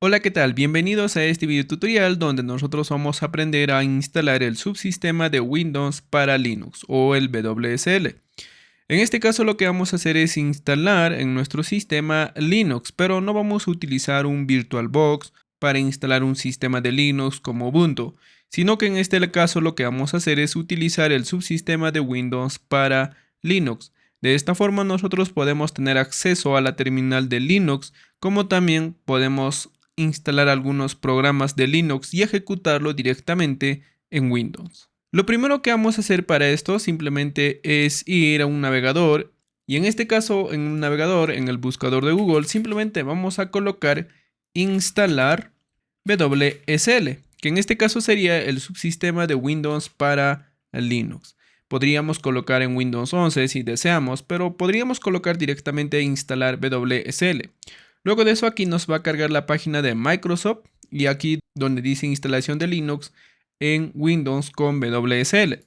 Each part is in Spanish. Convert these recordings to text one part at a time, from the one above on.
Hola, ¿qué tal? Bienvenidos a este video tutorial donde nosotros vamos a aprender a instalar el subsistema de Windows para Linux o el WSL. En este caso lo que vamos a hacer es instalar en nuestro sistema Linux, pero no vamos a utilizar un VirtualBox para instalar un sistema de Linux como Ubuntu, sino que en este caso lo que vamos a hacer es utilizar el subsistema de Windows para Linux. De esta forma nosotros podemos tener acceso a la terminal de Linux, como también podemos instalar algunos programas de Linux y ejecutarlo directamente en Windows. Lo primero que vamos a hacer para esto simplemente es ir a un navegador y en este caso en un navegador, en el buscador de Google, simplemente vamos a colocar instalar WSL, que en este caso sería el subsistema de Windows para Linux. Podríamos colocar en Windows 11 si deseamos, pero podríamos colocar directamente instalar WSL. Luego de eso aquí nos va a cargar la página de Microsoft y aquí donde dice instalación de Linux en Windows con WSL.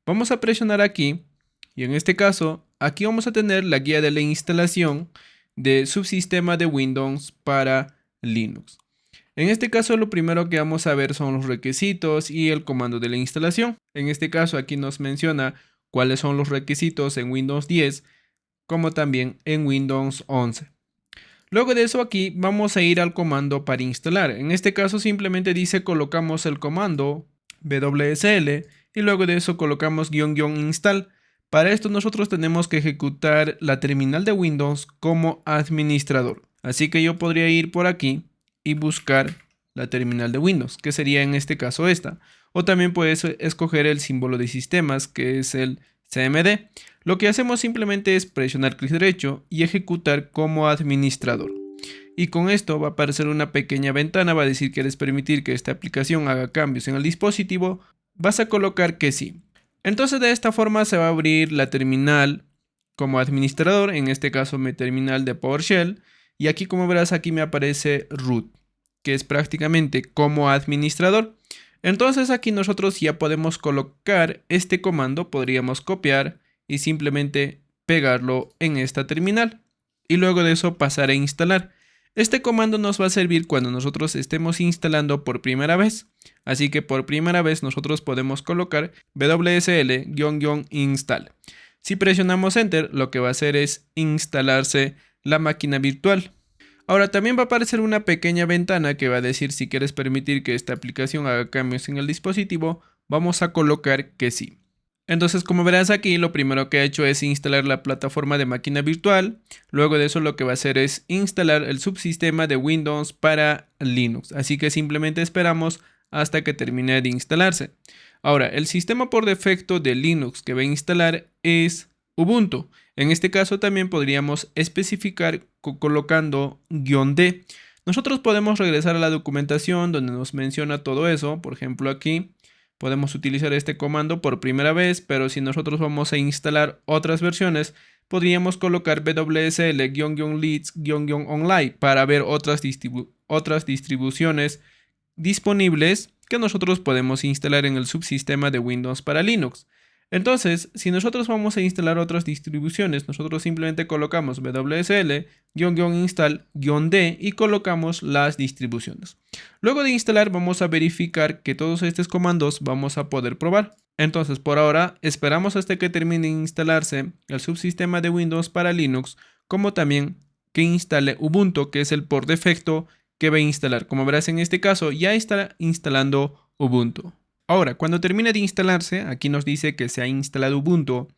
Vamos a presionar aquí y en este caso aquí vamos a tener la guía de la instalación de subsistema de Windows para Linux. En este caso lo primero que vamos a ver son los requisitos y el comando de la instalación. En este caso aquí nos menciona cuáles son los requisitos en Windows 10 como también en Windows 11. Luego de eso aquí vamos a ir al comando para instalar. En este caso simplemente dice colocamos el comando WSL y luego de eso colocamos --install. Para esto nosotros tenemos que ejecutar la terminal de Windows como administrador. Así que yo podría ir por aquí y buscar la terminal de Windows, que sería en este caso esta. O también puedes escoger el símbolo de sistemas, que es el CMD. Lo que hacemos simplemente es presionar clic derecho y ejecutar como administrador. Y con esto va a aparecer una pequeña ventana, va a decir que quieres permitir que esta aplicación haga cambios en el dispositivo. Vas a colocar que sí. Entonces de esta forma se va a abrir la terminal como administrador, en este caso mi terminal de PowerShell. Y aquí como verás aquí me aparece root, que es prácticamente como administrador. Entonces aquí nosotros ya podemos colocar este comando, podríamos copiar y simplemente pegarlo en esta terminal y luego de eso pasar a instalar. Este comando nos va a servir cuando nosotros estemos instalando por primera vez, así que por primera vez nosotros podemos colocar WSL-install. Si presionamos enter, lo que va a hacer es instalarse la máquina virtual. Ahora también va a aparecer una pequeña ventana que va a decir si quieres permitir que esta aplicación haga cambios en el dispositivo, vamos a colocar que sí. Entonces como verás aquí lo primero que he hecho es instalar la plataforma de máquina virtual, luego de eso lo que va a hacer es instalar el subsistema de Windows para Linux, así que simplemente esperamos hasta que termine de instalarse. Ahora el sistema por defecto de Linux que va a instalar es Ubuntu. En este caso también podríamos especificar colocando "-d". Nosotros podemos regresar a la documentación donde nos menciona todo eso. Por ejemplo aquí podemos utilizar este comando por primera vez, pero si nosotros vamos a instalar otras versiones, podríamos colocar wsl-leads-online para ver otras distribuciones disponibles que nosotros podemos instalar en el subsistema de Windows para Linux. Entonces, si nosotros vamos a instalar otras distribuciones, nosotros simplemente colocamos wsl-install-d y colocamos las distribuciones. Luego de instalar vamos a verificar que todos estos comandos vamos a poder probar. Entonces, por ahora, esperamos hasta que termine de instalarse el subsistema de Windows para Linux, como también que instale Ubuntu, que es el por defecto que va a instalar. Como verás en este caso, ya está instalando Ubuntu. Ahora, cuando termine de instalarse, aquí nos dice que se ha instalado Ubuntu.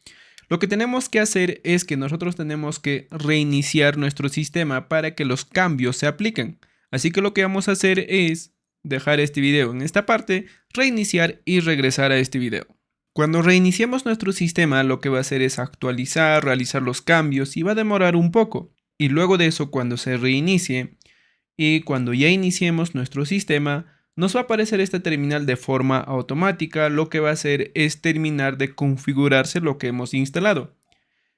Lo que tenemos que hacer es que nosotros tenemos que reiniciar nuestro sistema para que los cambios se apliquen. Así que lo que vamos a hacer es dejar este video en esta parte, reiniciar y regresar a este video. Cuando reiniciemos nuestro sistema, lo que va a hacer es actualizar, realizar los cambios y va a demorar un poco. Y luego de eso, cuando se reinicie y cuando ya iniciemos nuestro sistema, nos va a aparecer esta terminal de forma automática. Lo que va a hacer es terminar de configurarse lo que hemos instalado.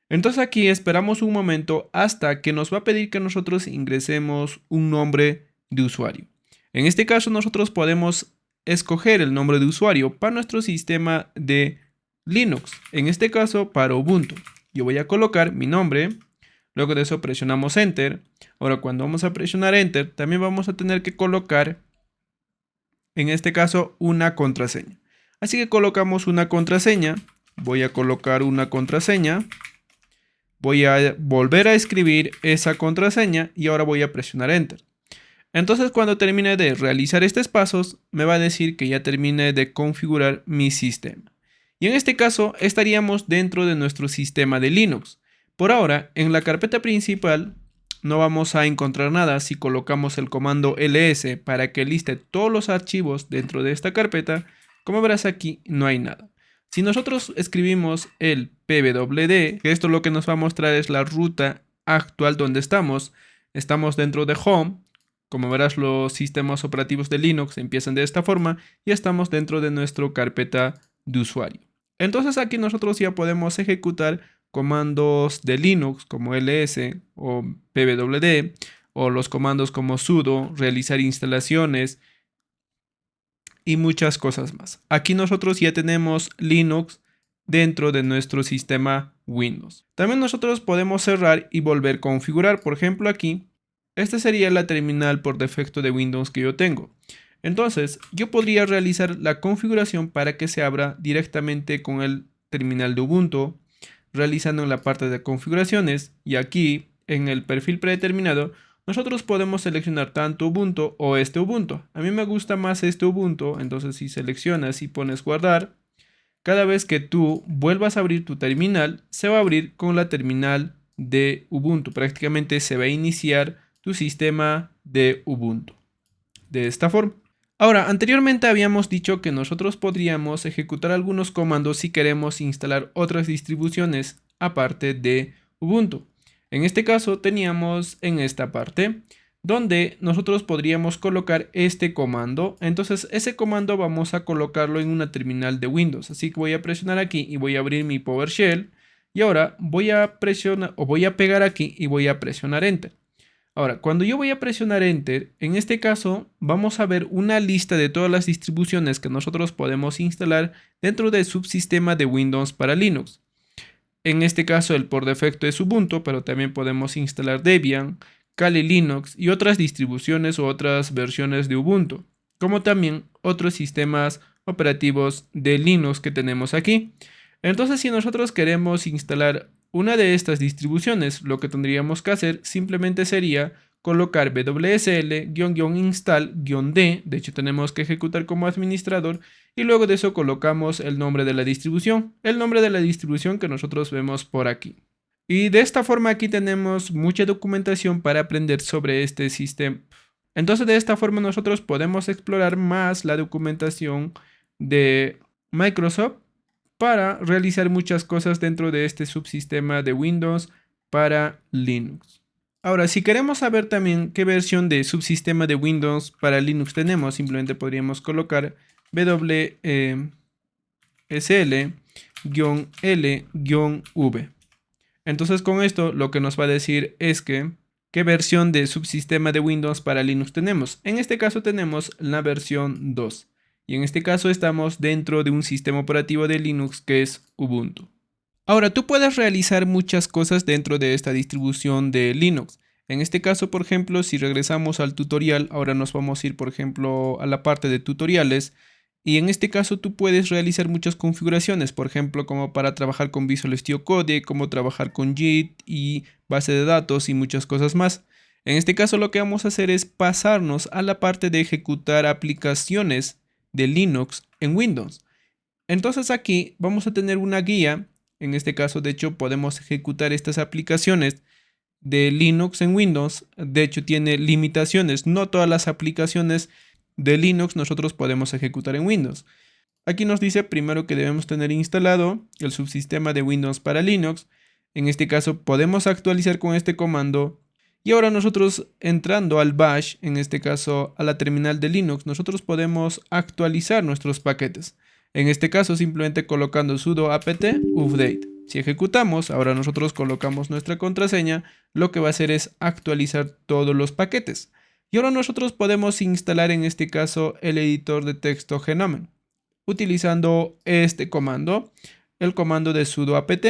Entonces aquí esperamos un momento hasta que nos va a pedir que nosotros ingresemos un nombre de usuario. En este caso nosotros podemos escoger el nombre de usuario para nuestro sistema de Linux. En este caso para Ubuntu. Yo voy a colocar mi nombre. Luego de eso presionamos Enter. Ahora cuando vamos a presionar Enter, también vamos a tener que colocar, en este caso, una contraseña. Así que colocamos una contraseña. Voy a colocar una contraseña. Voy a volver a escribir esa contraseña y ahora voy a presionar Enter. Entonces cuando termine de realizar estos pasos, me va a decir que ya termine de configurar mi sistema. Y en este caso estaríamos dentro de nuestro sistema de Linux. Por ahora, en la carpeta principal no vamos a encontrar nada si colocamos el comando ls para que liste todos los archivos dentro de esta carpeta. Como verás aquí, no hay nada. Si nosotros escribimos el pwd, que esto lo que nos va a mostrar es la ruta actual donde estamos. Estamos dentro de Home. Como verás, los sistemas operativos de Linux empiezan de esta forma y estamos dentro de nuestra carpeta de usuario. Entonces aquí nosotros ya podemos ejecutar comandos de Linux como ls o pwd o los comandos como sudo, realizar instalaciones y muchas cosas más. Aquí nosotros ya tenemos Linux dentro de nuestro sistema Windows. También nosotros podemos cerrar y volver a configurar. Por ejemplo, aquí, esta sería la terminal por defecto de Windows que yo tengo. Entonces, yo podría realizar la configuración para que se abra directamente con el terminal de Ubuntu, realizando en la parte de configuraciones, y aquí, en el perfil predeterminado, nosotros podemos seleccionar tanto Ubuntu o este Ubuntu. A mí me gusta más este Ubuntu, entonces si seleccionas y pones guardar, cada vez que tú vuelvas a abrir tu terminal, se va a abrir con la terminal de Ubuntu. Prácticamente se va a iniciar tu sistema de Ubuntu. De esta forma. Ahora, anteriormente habíamos dicho que nosotros podríamos ejecutar algunos comandos si queremos instalar otras distribuciones aparte de Ubuntu. En este caso teníamos en esta parte donde nosotros podríamos colocar este comando. Entonces ese comando vamos a colocarlo en una terminal de Windows. Así que voy a presionar aquí y voy a abrir mi PowerShell. Y ahora voy a presionar o voy a pegar aquí y voy a presionar Enter. Ahora, cuando yo voy a presionar Enter, en este caso vamos a ver una lista de todas las distribuciones que nosotros podemos instalar dentro del subsistema de Windows para Linux. En este caso el por defecto es Ubuntu, pero también podemos instalar Debian, Kali Linux y otras distribuciones o otras versiones de Ubuntu, como también otros sistemas operativos de Linux que tenemos aquí. Entonces, si nosotros queremos instalar una de estas distribuciones, lo que tendríamos que hacer simplemente sería colocar wsl-install-d, de hecho tenemos que ejecutar como administrador, y luego de eso colocamos el nombre de la distribución, que nosotros vemos por aquí. Y de esta forma aquí tenemos mucha documentación para aprender sobre este sistema. Entonces de esta forma nosotros podemos explorar más la documentación de Microsoft para realizar muchas cosas dentro de este subsistema de Windows para Linux. Ahora, si queremos saber también qué versión de subsistema de Windows para Linux tenemos, simplemente podríamos colocar wsl-l-v. Entonces con esto lo que nos va a decir es que qué versión de subsistema de Windows para Linux tenemos. En este caso tenemos la versión 2. Y en este caso estamos dentro de un sistema operativo de Linux que es Ubuntu. Ahora, tú puedes realizar muchas cosas dentro de esta distribución de Linux. En este caso, por ejemplo, si regresamos al tutorial, ahora nos vamos a ir, por ejemplo, a la parte de tutoriales. Y en este caso tú puedes realizar muchas configuraciones, por ejemplo, como para trabajar con Visual Studio Code, como trabajar con JIT y base de datos y muchas cosas más. En este caso lo que vamos a hacer es pasarnos a la parte de ejecutar aplicaciones de Linux en Windows. Entonces aquí vamos a tener una guía. En este caso, de hecho, podemos ejecutar estas aplicaciones de Linux en Windows. De hecho, tiene limitaciones. No todas las aplicaciones de Linux nosotros podemos ejecutar en Windows. Aquí nos dice primero que debemos tener instalado el subsistema de Windows para Linux. En este caso, podemos actualizar con este comando. Y ahora nosotros entrando al bash, en este caso a la terminal de Linux, nosotros podemos actualizar nuestros paquetes. En este caso simplemente colocando sudo apt update. Si ejecutamos, ahora nosotros colocamos nuestra contraseña, lo que va a hacer es actualizar todos los paquetes. Y ahora nosotros podemos instalar en este caso el editor de texto Genome, utilizando este comando, el comando de sudo apt.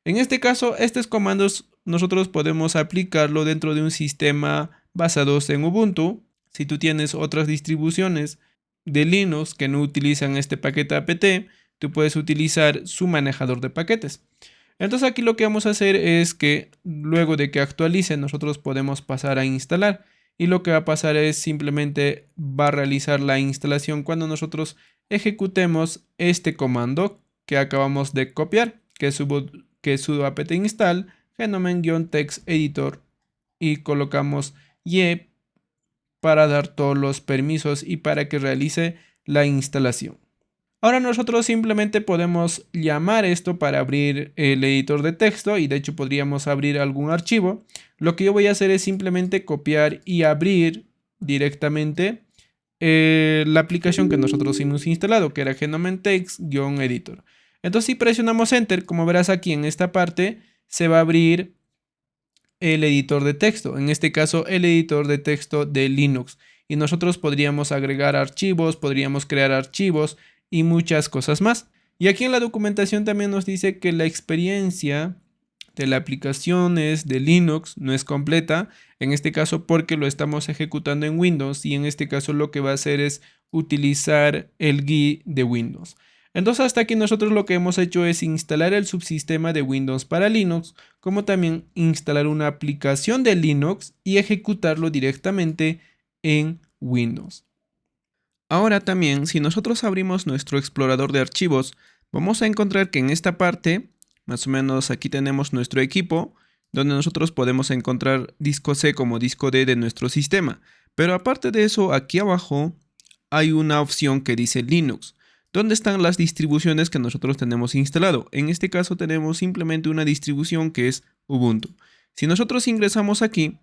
En este caso, estos comandos nosotros podemos aplicarlo dentro de un sistema basado en Ubuntu. Si tú tienes otras distribuciones de Linux que no utilizan este paquete apt, tú puedes utilizar su manejador de paquetes. Entonces aquí lo que vamos a hacer es que luego de que actualice, nosotros podemos pasar a instalar. Y lo que va a pasar es simplemente va a realizar la instalación cuando nosotros ejecutemos este comando que acabamos de copiar, que es sudo apt install genomen-text editor, y colocamos y para dar todos los permisos y para que realice la instalación. Ahora nosotros simplemente podemos llamar esto para abrir el editor de texto, y de hecho podríamos abrir algún archivo. Lo que yo voy a hacer es simplemente copiar y abrir directamente la aplicación que nosotros hemos instalado, que era genomen-text-editor. Entonces si presionamos enter, como verás aquí en esta parte, se va a abrir el editor de texto, en este caso el editor de texto de Linux. Y nosotros podríamos agregar archivos, podríamos crear archivos y muchas cosas más. Y aquí en la documentación también nos dice que la experiencia de las aplicaciones de Linux no es completa, en este caso porque lo estamos ejecutando en Windows, y en este caso lo que va a hacer es utilizar el GUI de Windows. Entonces hasta aquí nosotros lo que hemos hecho es instalar el subsistema de Windows para Linux, como también instalar una aplicación de Linux y ejecutarlo directamente en Windows. Ahora también, si nosotros abrimos nuestro explorador de archivos, vamos a encontrar que en esta parte, más o menos aquí tenemos nuestro equipo, donde nosotros podemos encontrar disco C como disco D de nuestro sistema. Pero aparte de eso, aquí abajo hay una opción que dice Linux, donde están las distribuciones que nosotros tenemos instalado. En este caso tenemos simplemente una distribución que es Ubuntu. Si nosotros ingresamos aquí,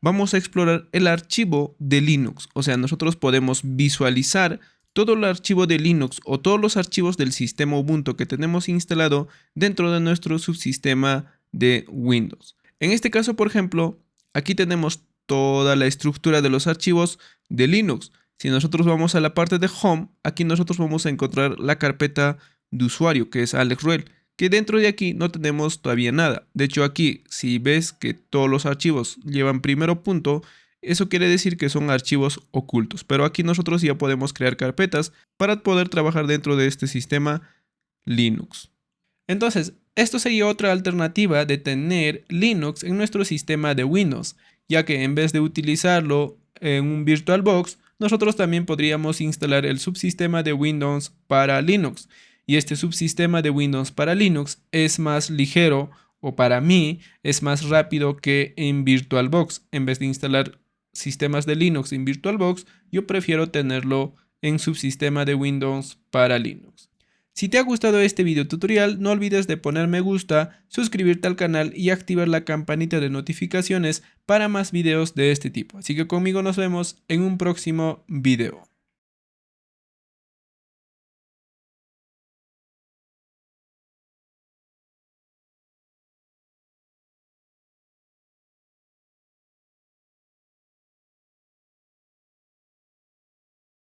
vamos a explorar el archivo de Linux. O sea, nosotros podemos visualizar todo el archivo de Linux o todos los archivos del sistema Ubuntu que tenemos instalado dentro de nuestro subsistema de Windows. En este caso, por ejemplo, aquí tenemos toda la estructura de los archivos de Linux. Si nosotros vamos a la parte de Home, aquí nosotros vamos a encontrar la carpeta de usuario, que es Alex Ruel, que dentro de aquí no tenemos todavía nada. De hecho aquí, si ves que todos los archivos llevan primero punto, eso quiere decir que son archivos ocultos. Pero aquí nosotros ya podemos crear carpetas para poder trabajar dentro de este sistema Linux. Entonces, esto sería otra alternativa de tener Linux en nuestro sistema de Windows, ya que en vez de utilizarlo en un VirtualBox, nosotros también podríamos instalar el subsistema de Windows para Linux. Y este subsistema de Windows para Linux es más ligero, o para mí es más rápido que en VirtualBox. En vez de instalar sistemas de Linux en VirtualBox, yo prefiero tenerlo en subsistema de Windows para Linux. Si te ha gustado este video tutorial, no olvides de poner me gusta, suscribirte al canal y activar la campanita de notificaciones para más videos de este tipo. Así que conmigo nos vemos en un próximo video.